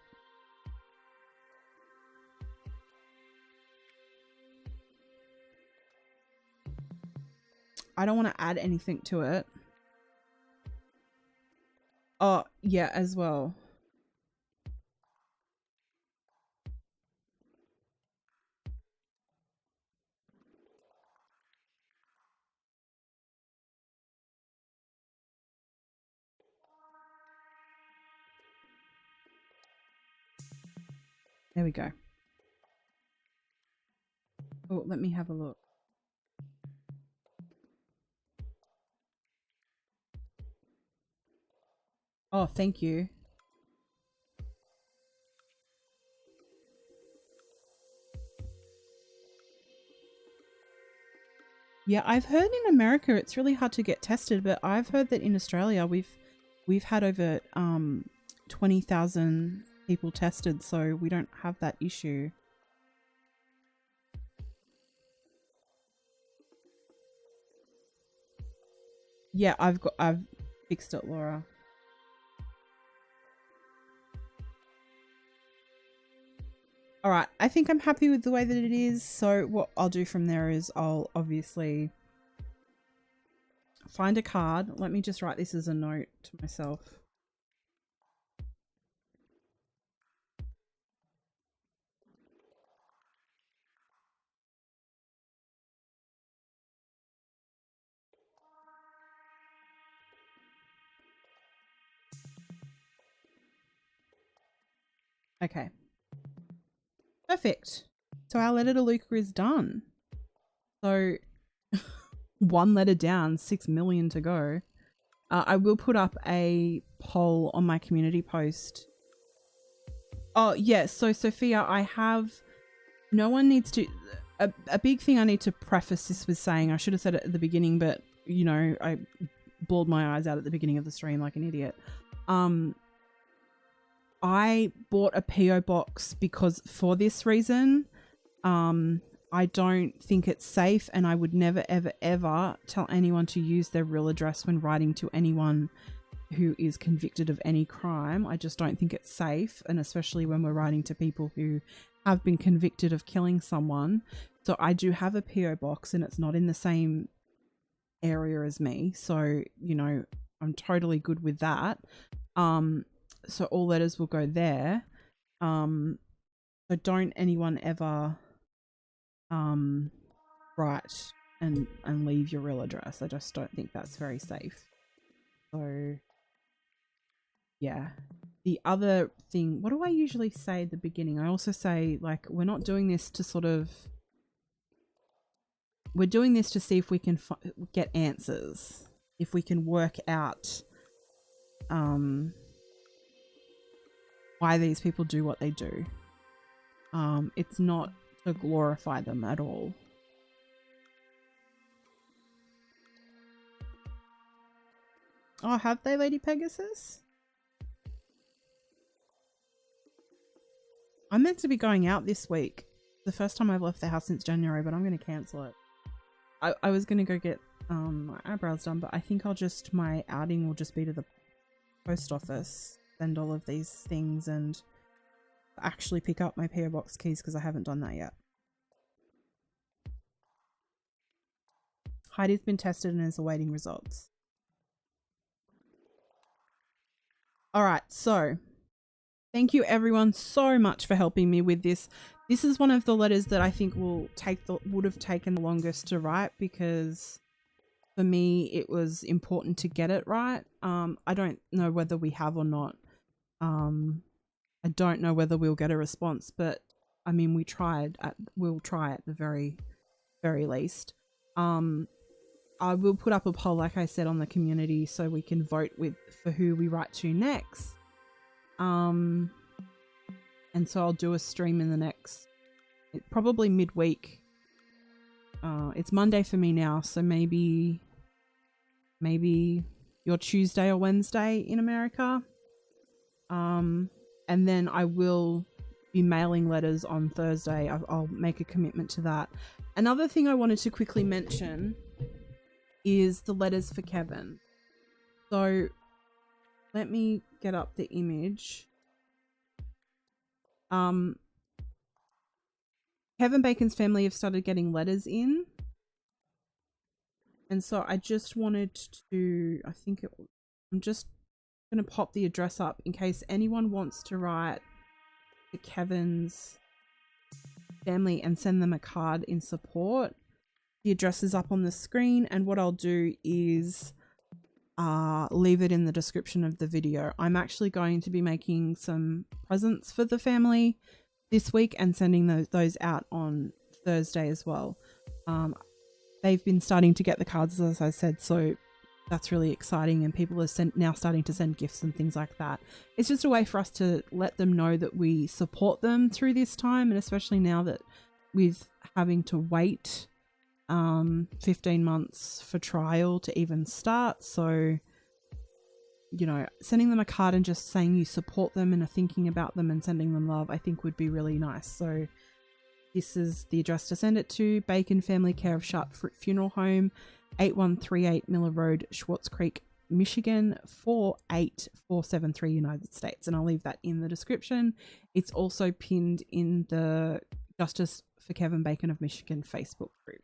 I don't want to add anything to it. Oh, yeah, as well. There we go. Oh, let me have a look. Oh, thank you. Yeah, I've heard in America it's really hard to get tested, but I've heard that in Australia we've had over 20,000 people tested, so we don't have that issue. Yeah, I've fixed it, Laura. All right, I think I'm happy with the way that it is. So what I'll do from there is I'll obviously find a card. Let me just write this as a note to myself. Okay. Perfect. So our letter to Luca is done. So 1 letter down, 6 million to go. I will put up a poll on my community post. Oh, yes. Yeah, so Sophia, I have... No one needs to... A big thing I need to preface this with saying, I should have said it at the beginning, but, you know, I bawled my eyes out at the beginning of the stream like an idiot. I bought a PO box because for this reason, I don't think it's safe, and I would never, ever, ever tell anyone to use their real address when writing to anyone who is convicted of any crime. I just don't think it's safe, and especially when we're writing to people who have been convicted of killing someone. So I do have a PO box, and it's not in the same area as me. So, you know, I'm totally good with that. So all letters will go there. So don't anyone ever write and leave your real address. I just don't think that's very safe. So yeah. The other thing, what do I usually say at the beginning? I also say, like, we're not doing this to sort of, we're doing this to see if we can get answers, if we can work out why these people do what they do. It's not to glorify them at all. Oh, have they, Lady Pegasus? I'm meant to be going out this week. The first time I've left the house since January, but I'm going to cancel it. I was going to go get my eyebrows done, but I think my outing will just be to the post office, send all of these things and actually pick up my PO box keys because I haven't done that yet. Heidi's been tested and is awaiting results. All right, so thank you everyone so much for helping me with this. This is one of the letters that I think would have taken the longest to write because for me it was important to get it right. I don't know whether we have or not. I don't know whether we'll get a response, but I mean we'll try at the very, very least. I will put up a poll, like I said, on the community so we can vote for who we write to next. And so I'll do a stream in the next, probably midweek. It's Monday for me now, so maybe your Tuesday or Wednesday in America. And then I will be mailing letters on Thursday. I'll make a commitment to that. Another thing I wanted to quickly mention is the letters for Kevin. So let me get up the image. Kevin Bacon's family have started getting letters in. And so I just wanted to, I'm just going to pop the address up in case anyone wants to write to Kevin's family and send them a card in support. The address is up on the screen, and what I'll do is leave it in the description of the video. I'm actually going to be making some presents for the family this week and sending those out on Thursday as well. They've been starting to get the cards, as I said, so that's really exciting, and people are now starting to send gifts and things like that. It's just a way for us to let them know that we support them through this time, and especially now that with having to wait 15 months for trial to even start. So, you know, sending them a card and just saying you support them and are thinking about them and sending them love, I think would be really nice. So this is the address to send it to: Bacon Family Care of Sharp Funeral Home, 8138 Miller Road, Schwartz Creek, Michigan, 48473, United States. And I'll leave that in the description. It's also pinned in the Justice for Kevin Bacon of Michigan Facebook group.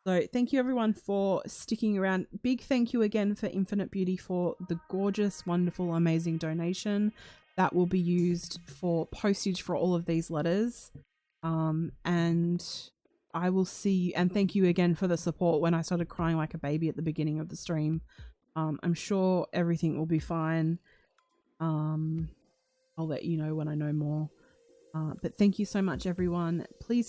So thank you everyone for sticking around. Big thank you again for Infinite Beauty for the gorgeous, wonderful, amazing donation that will be used for postage for all of these letters. And I will see you, and thank you again for the support when I started crying like a baby at the beginning of the stream. I'm sure everything will be fine. I'll let you know when I know more. But thank you so much everyone. Please